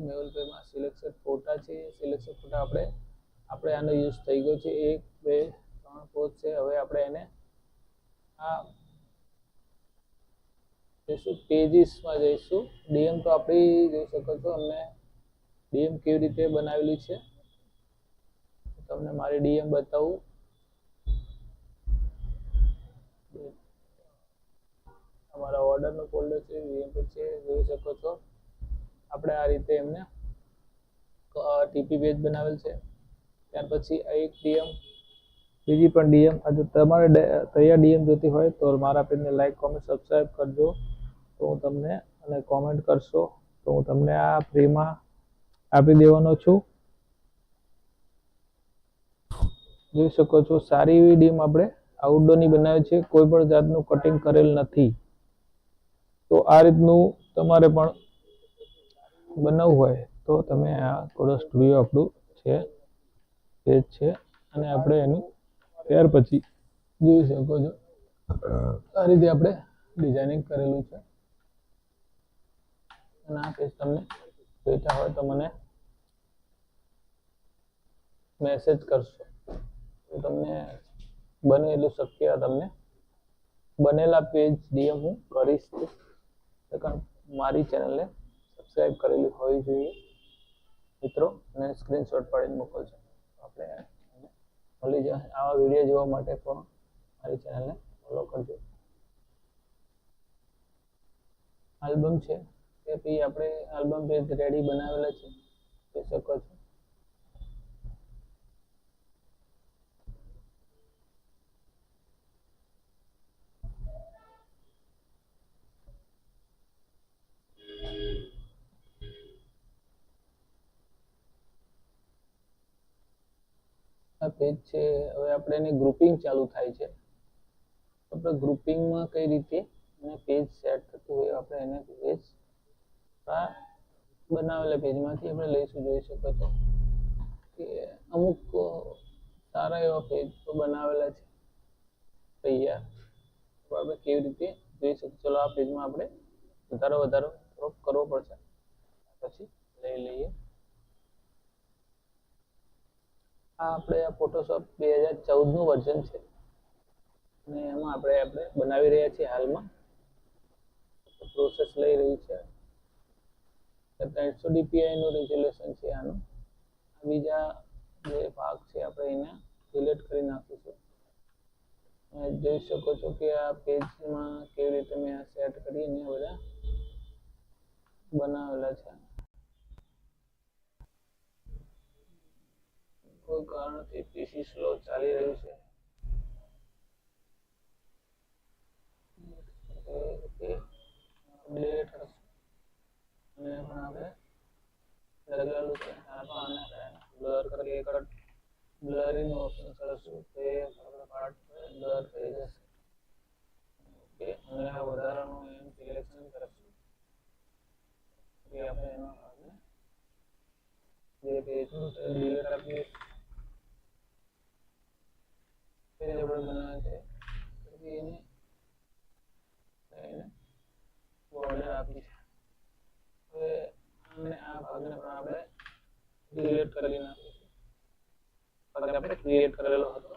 મેહુલભાઈમાં selection ફોટા છે. Selection ફોટા આપણે આનો યુઝ થઈ ગયો છે. 1 2 3 પોસ્ટ છે. હવે આપણે એને આ જઈશું પેજીસમાં જઈશું. ડીએમ તો આપણી જોઈ શકો છો અમને ડીએમ કેવી રીતે બનાવેલી છે. તમને મારી ડીએમ બતાવું. અમારા ઓર્ડરનો ફોલ્ડર છે, ડીએમ છે, જોઈ શકો છો. આપણે આ રીતે એમને ટીપી પેજ બનાવેલ છે. ત્યાર પછી આ એક ડીએમ, બીજી પણ ડીએમ. જો તમારે તૈયાર ડીએમ જોતી હોય તો મારા પેજને લાઈક કોમેન્ટ સબસ્ક્રાઈબ કરજો. તો હું તમને અને કોમેન્ટ કરશો તો હું તમને આ ફ્રીમાં આપી દેવાનો છું. જોઈ શકો છો સારી એવી ડીમ આપણે આઉટડોરની બનાવી છે. કોઈ પણ જાતનું કટિંગ કરેલ નથી. તો આ રીતનું તમારે પણ બનાવવું હોય તો તમે આ કોડો સ્ટુડિયો આપણું છે પેજ છે અને આપણે એનું ત્યાર પછી જોઈ શકો છો આ રીતે આપણે ડિઝાઇનિંગ કરેલું છે. અને આ પેજ તમને જોઈતા હોય તો મને મેસેજ કરશો તો તમને બને એટલું શક્ય તમને બનેલા પેજ ડીએમ હું કરીશ. મારી ચેનલને સબસ્ક્રાઈબ કરેલી હોવી જોઈએ મિત્રો, અને સ્ક્રીનશોટ પાડીને મોકલજો. આપણે મળી જાય આવા વિડીયો જોવા માટે પણ મારી ચેનલને ફોલો કરજો. આલ્બમ છે તે પછી આપણે આલ્બમ પેજ રેડી બનાવેલા છે જોઈ શકો છો. આ પેજ છે. હવે આપણે એને ગ્રુપિંગ ચાલુ થાય છે. આપણે ગ્રુપિંગમાં કઈ રીતે એને પેજ સેટ થતું હોય આપણે એને પેજ બનાવેલા પેજમાંથી આપણે લઈશું. જોઈ શકો છો કે અમુક સારા એવા પેજ બનાવેલા છે તૈયાર. તો આપણે કેવી રીતે જોઈ શકીએ. ચલો આ પેજમાં આપણે વધારો થોડોક કરવો પડશે, પછી લઈ લઈએ. આ આપણે ફોટોશોપ 2014નું વર્ઝન છે અને એમાં આપણે બનાવી રહ્યા છીએ. હાલમાં પ્રોસેસ લઈ રહી છે. 300 dpi નું રેઝોલ્યુશન છે આનું. બીજા જે ભાગ છે આપણે એને ડિલીટ કરી નાખીશું. જોઈ શકો છો કે આ પેજમાં કેવી રીતે મેં સેટ કરીને બધા બનાવેલા છે. કોઈ કારણથી પીસી સ્લો ચાલી રહ્યું છે. ડિલીટ કરશું અને પણ આપણે લગેલું છે આને બ્લર કરી બ્લરિંગ ઓપ્શન કરશું તે પાર્ટ બ્લર થઈ જશે. ઓકે, અને આ વધારાનું એમ સિલેક્શન કરશું કે આપણે એનો જે પેજનું ડિલીટ આપીએ પેજ આપણે બનાવે છે પછી એને બોર્ડર આપી છે. હવે અને આ ભાગને પણ આપણે ડિલીટ કરી નાખીશું. આપણે ક્રિએટ કરેલો હતો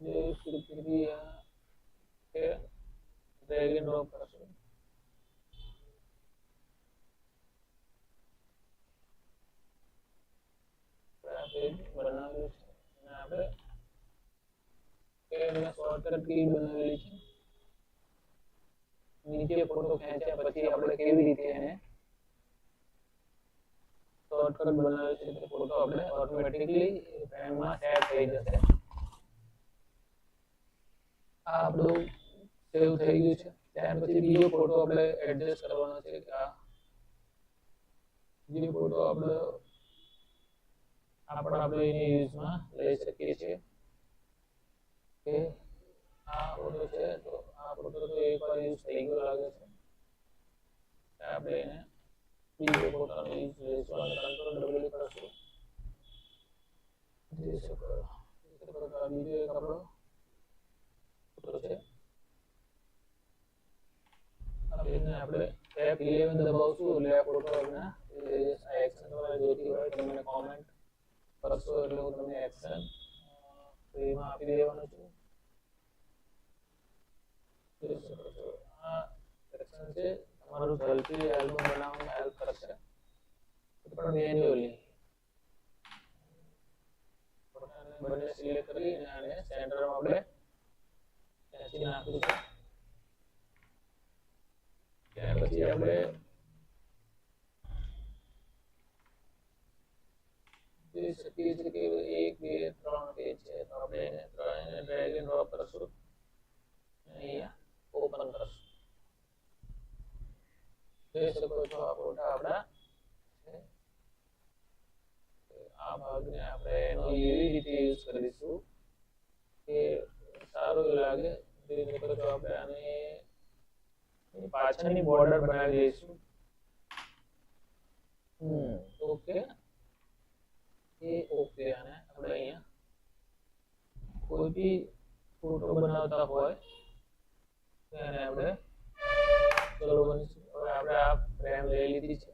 જે ક્રિયા કે ડ્રેગ એન્ડ ડ્રોપ કરશું. આ પેજ બનાવેલું છે અને આપણે એમને શોર્ટકટ કી બનાવેલી છે. નીચે ફોટો ખેંચ્યા પછી આપણે કેવી રીતે એને શોર્ટકટ બનાવે છે તે ફોટો આપણે ઓટોમેટિકલી ફ્રેમમાં સેટ થઈ જશે. આ આપણું સેવ થઈ ગયું છે. ત્યાર પછી બીજો ફોટો આપણે એડજસ્ટ કરવાનો છે કે આ બીજો ફોટો આપણે એની યુઝમાં લઈ શકીએ છીએ. કે આ ફોટો છે તો આ ફોટો તો એકવાર યુઝ થઈ ગયો લાગે છે. આપણે એને બીજો ફોટોનો યુઝ લઈશું અને કંટ્રોલ ડબલ્યુ કરશું. જોઈ શકો બીજો એક આપણો ફોટો છે. આ પેજને આપણે F11 દબાવશું એટલે આ ફોટો આપણે એટલે હું તમને એક્શન ફ્રીમાં આપી દેવાનો છું. જોઈ શકો છો આ એક્શન છે, તમારું ઝડપી આલ્બમ બનાવવામાં હેલ્પ કરશે, પણ મેન્યુઅલી બંને સિલેક્ટ કરી અને સેન્ટરમાં આપણે ખેંચી નાખીશું. ત્યાર પછી આપણે જોઈ શકીએ છીએ કે 1 2 3 પેજ છે, તો આપણે એને ત્રણેયને ડ્રેગ એન્ડ ડ્રોપ કરશું, અહીંયા ઓપન કરશું. જોઈ શકો છો આ ફોટા આપણા છે. આ ભાગને આપણે એનો એવી રીતે યુઝ કરીશું કે સારું લાગે. જોઈ શકો છો આપણે આને પાછળની બોર્ડર બનાવી દઈશું. ઓકે ઓકે અને આપણે અહીંયા કોઈ બી ફોટો બનાવતા હોય તો એને આપણે ચલો બનીશું. હવે આપણે આ ફ્રેમ લઈ લીધી છે,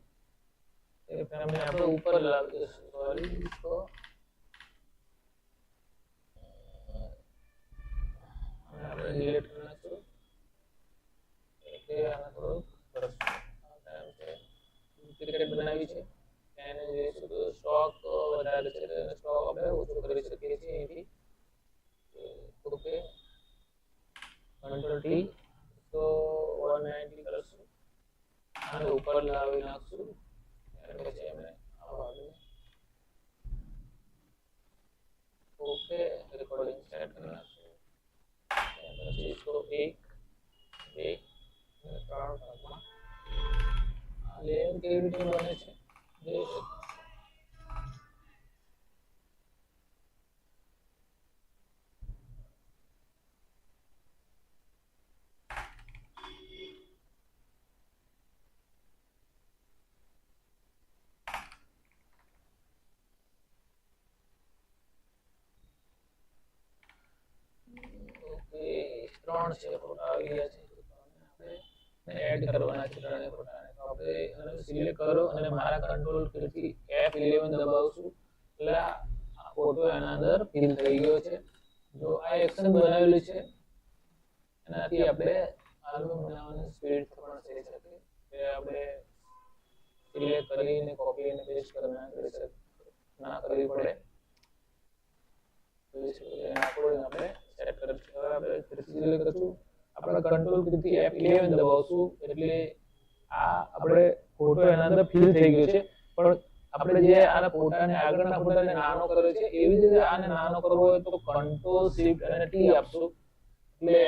એ ફ્રેમને આપણે ઉપર લાવી દઈશું. સોરી તો આપણે ડિલીટ કરી નાખશું. કે આને થોડુંક કરશું. આ ફ્રેમ છે ડુપ્લિકેટ બનાવી છે, એને જોઈશું તો સ્ટોક વધારે છે, સ્ટોક આપણે ઓછો કરી શકીએ છીએ અહીંથી. ઓકે કંટ્રોલ ટી તો 190 કરશું, આને ઉપર લાવી નાખશું. ત્યાર પછી આપણે આ ભાગને ઓકે રેકોર્ડિંગ સેટ કરી નાખશું. ત્યાર પછી તો 1 2 3 ભાગમાં આ લેયર કેવી રીતે બને છે જોઈ શકો. ત્રણ છે ફોટા આવી ગયા છે, આપણે એડ કરવાના છે ત્રણેય ફોટાને. તો આપણે એને સિલેક્ટ કરો અને મારા કંટ્રોલ કીથી F11 દબાવશું એટલે આ ફોટો એના અંદર ફિલ થઈ ગયો છે. જો આ એક્શન બનાવેલું છે એનાથી આપણે આલ્બમ બનાવવાની સ્પીડ પણ થઈ શકે. એ આપણે સિલેક્ટ કરીને કોપી અને પેસ્ટ ના કરવી પડે. આપણે સેટ કરીશું. હવે આપણે સિલેક્ટ કરશું, આપણે કંટ્રોલ કીથી F11 દબાવશું એટલે આ આપણે ફોટો એના અંદર ફિલ થઈ ગયો છે. પણ આપણે જે આના ફોટાને આગળના ફોટાને નાનો કર્યો છે એવી રીતે આને નાનો કરવો હોય તો કંટ્રોલ શિફ્ટ અને ટી આપશું એટલે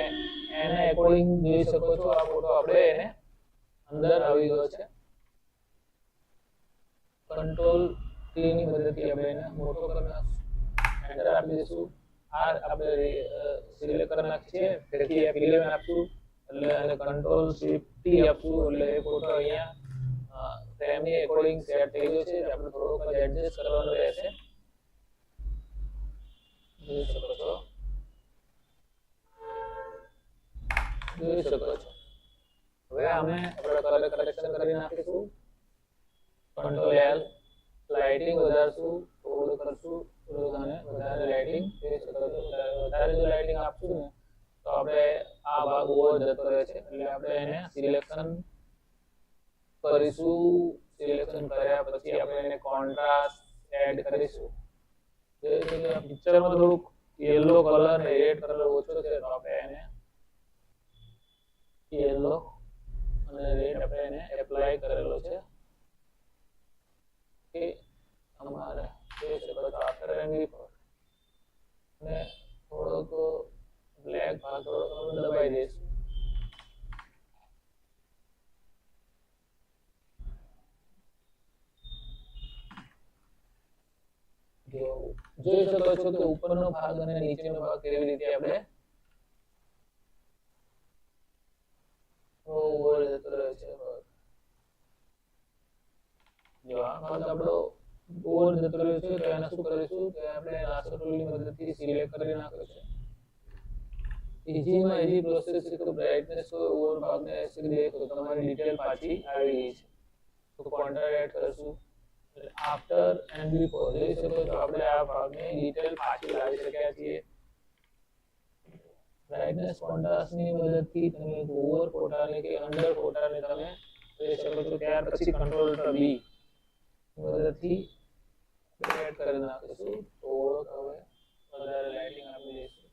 એને એકોર્ડિંગ જોઈ શકો છો આ ફોટો આપણે એને અંદર આવી ગયો છે. કંટ્રોલ ટી ની મદદથી આપણે એને મોટો કરી નાખશું, એન્ટર આપી દઈશું. આ આપણે સિલેક્ટ કરી નાખીએ તેથી F11 આપશું એટલે અને કંટ્રોલ શિફ્ટ ટી આપશું એટલે એ ફોટો અહીંયા ફ્રેમની એકોર્ડિંગ સેટ થઈ ગયો છે. આપણે થોડોક જ એડજસ્ટ કરવાનું રહેશે. જોઈ શકો છો હવે અમે આપણે કલર કરેક્શન કરી નાખીશું. કંટ્રોલ L લાઇટિંગ વધારશું, થોડું કરશું, થોડું અને વધારે લાઇટિંગ. વધારે જો લાઇટિંગ આપશું ને તો આપણે આ ભાગ ઓવર જતો રહે છે એટલે આપણે એને સિલેક્શન કરીશું. સિલેક્શન કર્યા પછી આપણે એને કોન્ટ્રાસ્ટ એડ કરીશું. પિક્ચરમાં થોડુંક યલો કલર ને રેડ કલર ઓછો છે તો આપણે એને યલો અને રેડ આપણે એને એપ્લાય કરેલો છે કે અમારે જોઈ શકો છો આફ્ટર રંગી પર અને થોડોક બ્લેક ભાગ થોડોક દબાઈ દઈશું. જોઈ શકો છો કે ઉપરનો ભાગ અને નીચેનો ભાગ કેવી રીતે આપણે ઓવર જતો રહે છે. જો આ ભાગ આપણો ઓવર જતો રહ્યો છે તો એને શું કરીશું કે આપણે લાસર ટૂલની મદદથી સિલેક્ટ કરી નાખ્યો છે. ઇઝીમાં ઇઝી પ્રોસેસ છે તો બ્રાઇટનેસ ઓવર ભાગને એસી દેખો તમારી ડિટેલ પાછી આવી ગઈ છે. તો કોન્ટ્રાસ્ટ એડ કરશું આફ્ટર એન્ડ બિફોર જોઈ શકો છો આપણે આ ભાગને ડિટેલ પાછી લાવી શક્યા છીએ. બ્રાઇટનેસ કોન્ટ્રાસ્ટની મદદથી તમે ઓવર ફોટાને કે અંડર ફોટાને તમે જોઈ શકો છો. ત્યાર પછી કંટ્રોલ બી મદદથી એડ કરી નાખીશું. થોડોક હવે વધારે લાઇટિંગ આપી દઈશું.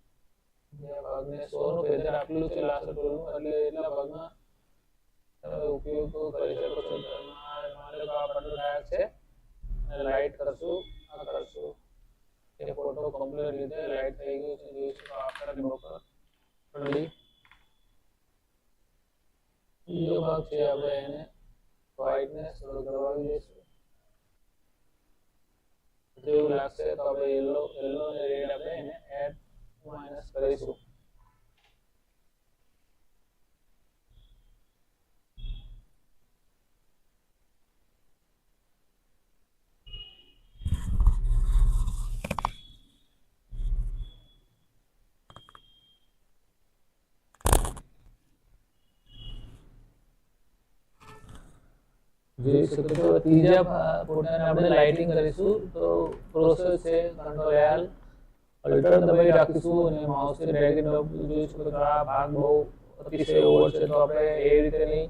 જે ભાગને 100 નું ફેઝર આપેલું છે લાસર ટૂલનું એટલે એટલા ભાગમાં તમે ઉપયોગ કરી શકો છો. મારે તો આ પટ્ટો ડાયક છે અને લાઇટ કરશું આ કરશું એ ફોટો કમ્પ્લીટ રીતે લાઇટ થઈ ગયું છે. જોઈ શકો આફ્ટર બ્રોકર ડી બીજો ભાગ છે આપણે એને વ્હાઇટનેસ થોડો કરવાવી દઈશું. જેવું લાગશે તો આપણે યલો અને રેડ આપણે એને એડ માઇનસ કરીશું. જોઈ શકો છો ત્રીજા ફોટાને આપણે લાઇટિંગ કરીશું. તો પ્રોસેસ છે કંટ્રોલ એલ અલ્ટર દબાવી રાખીશું અને માઉસથી ડ્રેગ એન્ડ ડ્રોપ. જોઈ શકો છો આ ભાગ બહુ અતિશય ઓવર છે તો આપણે એ રીતે નહીં,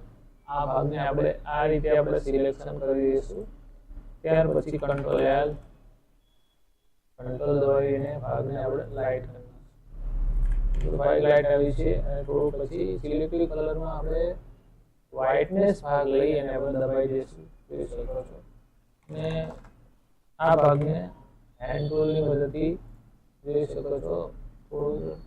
આ ભાગને આપણે આ રીતે આપણે સિલેક્શન કરી દઈશું. ત્યાર પછી કંટ્રોલ એલ કંટ્રોલ દબાવીને ભાગને આપણે લાઇટ કરી ભાગ લાઇટ આવી છે. અને થોડું પછી સિલેક્ટિવ કલરમાં આપણે વ્હાઇટનેસ ભાગ લઈ અને આપણે દબાવી દઈશું. જોઈ શકો છો ને આ ભાગને હેન્ડ ટૂલની મદદથી જોઈ શકો છો થોડું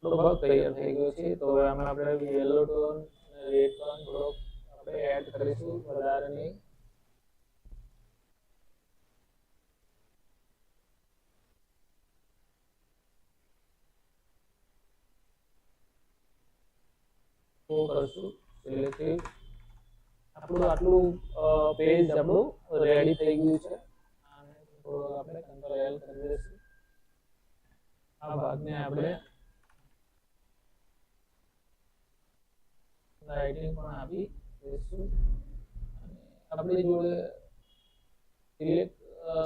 ભાગ તૈયાર થઈ ગયો છે. તો હવે આમાં આપણે યલો ટોન રેડ ટોન થોડોક આપણે એડ કરીશું, વધારે નહીં. તો કરશું સિલેક્ટિવ. આપણું આટલું પેજ આપણું રેડી થઈ ગયું છે. આને થોડું આપણે કંટ્રોલ એલ કરી દઈશું. આ ભાગને આપણે લાઇટિંગ પણ આપી દઈશું. આપણી જોડે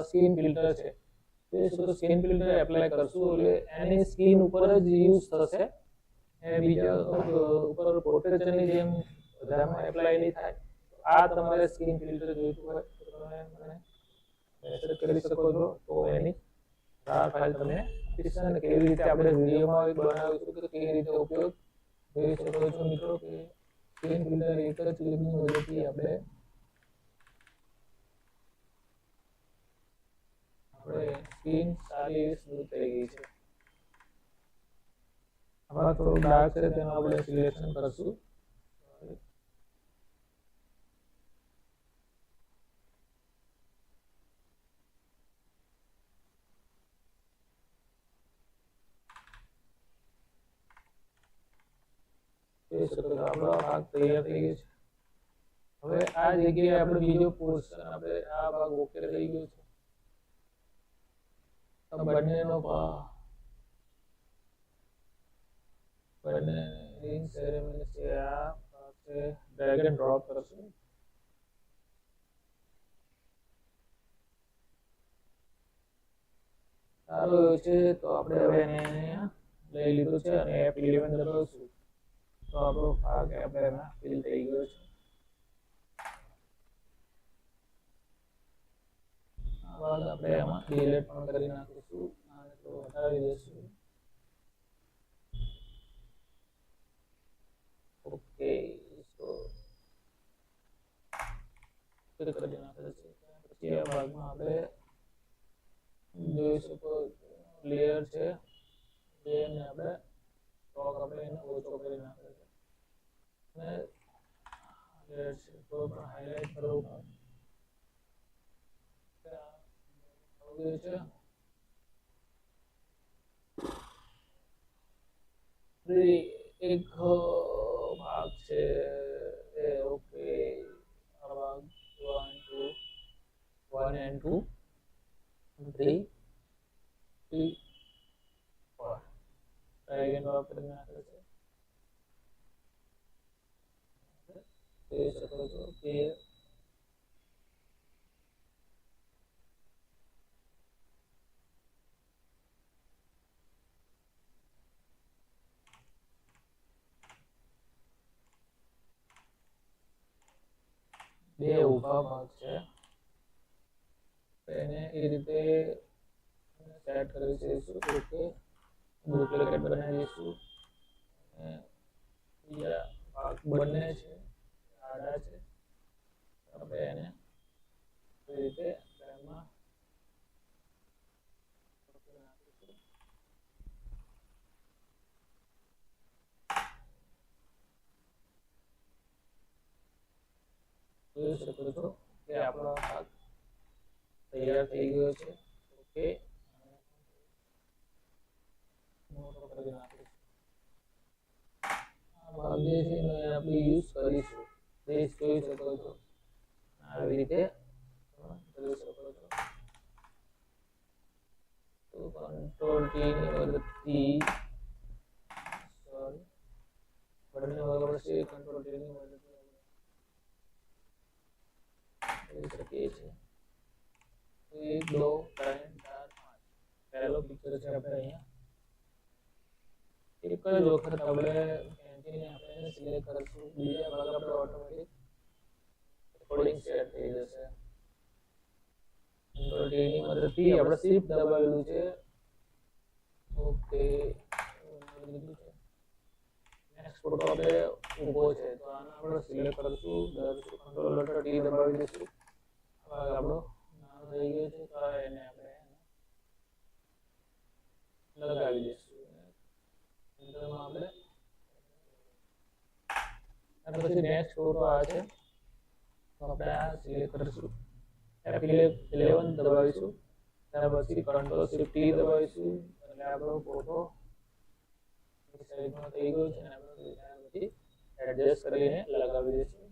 સ્કીન ફિલ્ટર છે તો સ્કીન ફિલ્ટર એપ્લાય કરશું એટલે એની સ્કીન ઉપર જ યુઝ થશે. એ બીજા ઉપર પ્રોટેક્શનની જેમ બધામાં એપ્લાય નહીં થાય. આ તમારે સ્કીન ફિલ્ટર જોઈતું હોય તો તમે મને મેસેજ કરી શકો છો. તો એની ફાઇલ તમને આપીશ અને કેવી રીતે આપણે વિડીયોમાં બનાવીશું કે કેવી રીતે ઉપયોગ જોઈ શકો છો મિત્રો કે સ્કીન ફિલ્ટર એક જ ક્લિકની મદદથી આપણે સ્કીન સારી એવી સ્મૂથ થઈ ગઈ છે. આમાં થોડું ડાર્ક છે તેનું આપણે સિલેક્શન કરશું. આપણો ભાગ તૈયાર થઈ ગયો છે. હવે આ જગ્યાએ આપણે બીજો પોર્શન આપણે આ ભાગ ઓકે થઈ ગયો છે. બંનેનો બંને રિંગ સેરેમની છે આ ભાગ છે ડ્રેગ એન્ડ ડ્રોપ કરશું. સારું એવું છે. તો આપણે હવે એને લઈ લીધું છે અને F11 દબાવશું તો આપણો ભાગ આપણે એમાં ફિલ થઈ ગયો છે. આ ભાગ આપણે એમાં ડિલીટ પણ કરી નાખીશું. આને તો હટાવી દઈશું. ઓકે સો કરી નાખે છે. પછી આ ભાગમાં આપણે જોઈ શકો લેયર છે જેને આપણે ટોક આપણે એને ઓછો કરી નાખે છે અને લેયર છે તો પણ હાઇલાઇટ કરવું પડે છે. એક ભાગ છે એ ઓકે આ ભાગ 1 and 2 3 3 4 drag and drop કરીને નાખે છે જોઈ શકો છો કે બે ઊભા ભાગ છે એને એ રીતે સેટ કરી દઈશું કે ડુપ્લિકેટ બનાવી દઈશું અને બીજા ભાગ બંને છે આડા છે આપણે એને એ રીતે એમાં જોઈ શકો છો કે આપણો ભાગ તૈયાર થઈ ગયો છે ઓકે મોટો કરી નાખીશું આ ભાગ જે છે એને આપણે યુઝ કરીશું બેઝ જોઈ શકો છો આવી રીતે કરી શકો છો તો કંટ્રોલ ટી ની મદદથી સોરી બંને વગર છે કંટ્રોલ ટી ની મદદથી કરી શકીએ છીએ 1 2 3 4 5 પહેલો પિક્ચર છે આપણે અહીંયા એક જ વખત આપણે કેન્ટીને આપણે સિલેક્ટ કરીશું બીજા ભાગ આપણે ઓટોમેટિક રેકોર્ડિંગ સેટ થઈ જશે કંટ્રોલ ટી ની મદદથી આપણે શિફ્ટ દબાવેલું છે ઓકે નેક્સ્ટ ફોટો આપણે ઊભો છે તો આને આપણે સિલેક્ટ કરીશું કંટ્રોલ ટી દબાવી દઈશું ભાગ આપણો નાનો થઈ ગયો છે તો એને આપણે લગાવી દઈશું સેન્ટરમાં આપણે અને પછી નેક્સ્ટ ફોટો આ છે તો આપણે આ સિલેક્ટ કરીશું F11 દબાવીશું ત્યાર પછી કંટ્રોલ શિફ્ટ ટી દબાવીશું એટલે આપણો ફોટો સાઈડમાં થઈ ગયો છે અને આપણે ત્યાર પછી એડજસ્ટ કરીને લગાવી દઈશું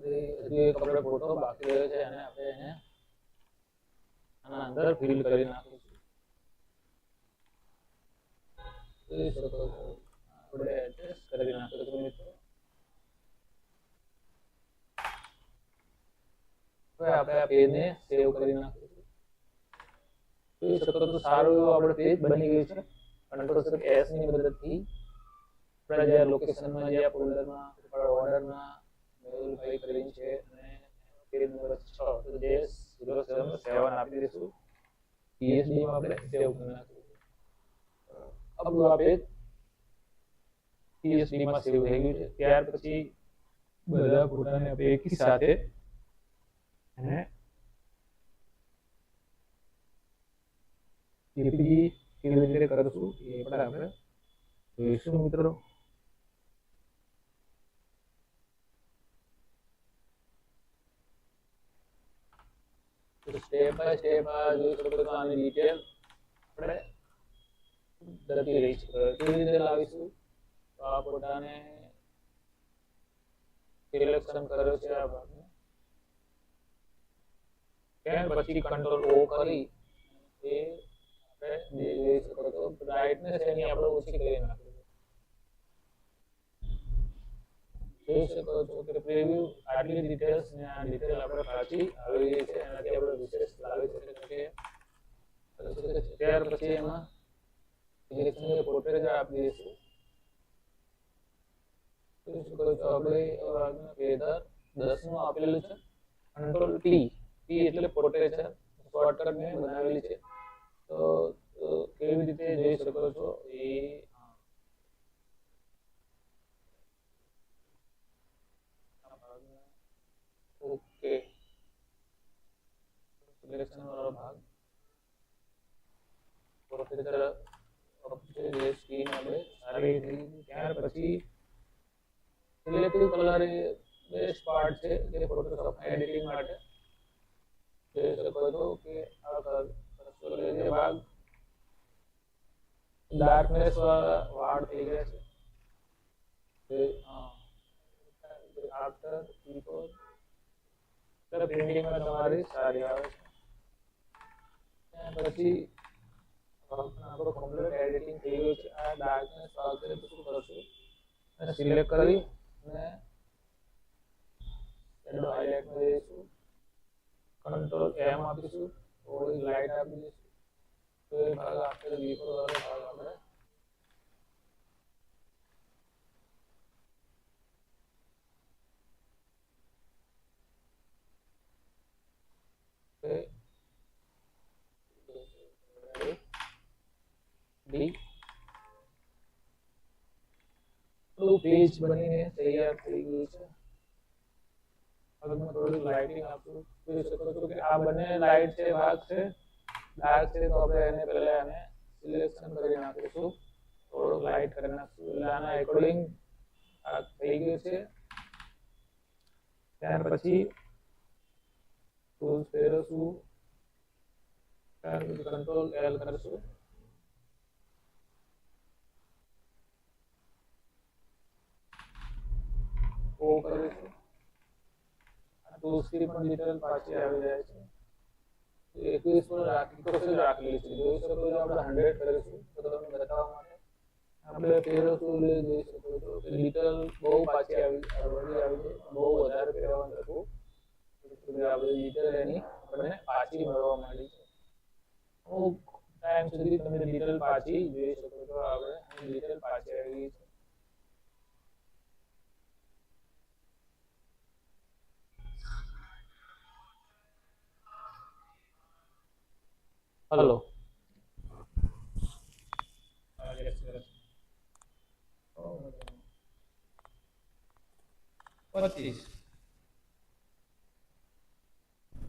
હજુ એક આપણે ફોટો બાકી રહ્યો છે અને આપણે એને આના અંદર ફિલ કરી નાખીશું જોઈ શકો છો આપણે એડજસ્ટ કરી નાખીશું મિત્રો હવે આપણે આ પેજને સેવ કરી નાખીશું જોઈ શકો છો સારું એવું આપણે પેજ બની ગયું છે કંટ્રોલ શિફ્ટ એસ ની મદદથી આપણે જે લોકેશનમાં જે ફોલ્ડરમાં ઓર્ડરમાં મેલ કરી છે અને પેજ નંબર 6 તો જે 077 આપી દઈશું પીએસડી માં આપણે સેવ કરી નાખીશું આપણું આ પેજ પીએસડી માં સેવ થઈ ગયું છે ત્યાર પછી બધા ફોટાને આપણે એકી સાથે અને જેપીજી કેવી રીતે કરશું એ પણ આપણે જોઈશું મિત્રો સ્ટેપ બાય સ્ટેપ આ જોઈ શકો છો આની ડિટેલ આપણે દર્દી રહી છે કેવી રીતે લાવીશું તો આ ફોટાને સિલેક્શન કર્યો છે આ ભાગને, ત્યાર પછી કંટ્રોલ ઓ કરી એ આપણે જોઈ શકો છો બ્રાઇટનેસ એની આપણે ઓછી કરી નાખી. જોઈ શકો છો કે પ્રિવ્યુ આટલી ડિટેલ્સ ને આ ડિટેલ આપણે પાછી આવી ગઈ છે, એનાથી આપણે વિશેષ લાવી શકીએ. ત્યાર પછી એમાં સિલેક્શન પોર્ટ્રેટ આપી દઈશું. જોઈ શકો છો આપણે વેધર 10 નું આપેલું છે, કંટ્રોલ ટી એટલે પોર્ટ્રેચર શોર્ટકટ મેં બનાવેલી છે. તો કેવી રીતે જોઈ શકો છો એ ઓકે સિલેક્શન વાળો ભાગ પોર્ટ્રેચર જે સ્કીન આપણે સારી રીતે. ત્યાર પછી સિલેક્ટિવ કલર એ બેસ્ટ પાર્ટ છે જે ફોટોશોપ એડિટિંગ માટે. જોઈ શકો છો કે આ જે ભાગ ડાર્કનેસ વાળા વાળ થઈ ગયા છે. આફ્ટર બિફોર પ્રિન્ટિંગમાં તમારી સારી આવે છે. પછી આપણો કમ્પ્લીટ એડિટિંગ થઈ ગયું છે. આ ડાર્કનેસ ભાગ છે તો શું કરશું, સિલેક્ટ કરી અને શેડો હાઇલાઇટમાં જઈશું, કંટ્રોલ એમ આપીશું, થોડી લાઇટ આપી દઈશું. તો એ ભાગ આપણે બિફોર વાળો ભાગ આપણે પેજ બનીને તૈયાર થઈ ગયું છે. આગળમાં થોડી લાઇટિંગ આપું. જોઈ શકો છો કે આ બંને લાઇટ છે ભાગ છે ડાર્ક છે, તો આપણે એને પહેલા એને સિલેક્શન કરી નાખીશું, થોડું લાઇટ કરી નાખીશું એટલે આના એકોર્ડિંગ આ થઈ ગયું છે. ત્યાર પછી ટૂલ્સ ફેરવશું, ત્યાર પછી કંટ્રોલ એલ કરશું, ઓ કરીશું. આ ટૂલ્સથી પણ ડિટેલ પાછી આવી જાય છે. 21 પર રાખેલી છે. જોઈ શકો છો આપણે 100 કરીશું તો તમને બતાવવા માટે આપણે ફેરવશું એટલે જોઈ શકો છો કે ડિટેલ બહુ પાછી આવી છે. બહુ વધારે ફેરવવાનું હતું એટલે આપણે ડિટેલ એની આપણને પાછી મળવા માંડી છે. અમુક ટાઈમ સુધી તમે ડિટેલ પાછી જોઈ શકો છો. આપણે ડિટેલ પાછી આવી ગઈ છે. હલો, 25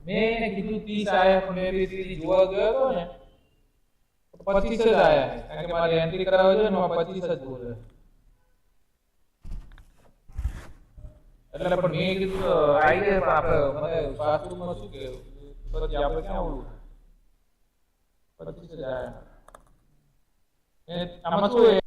મેં એને કીધું 30 આયા, પણ મેં બી જોવા ગયો હતો ને 25 જ આયા, કારણ કે મારે એન્ટ્રી કરાવવા જોઈએ ને 25 જ બોલે એટલે. પણ મેં કીધું આવી જાય, પણ આપણે મને વાસ્તુમાં શું કે પછી આપણે ક્યાં ઓલું 25 જ આયા. આમાં શું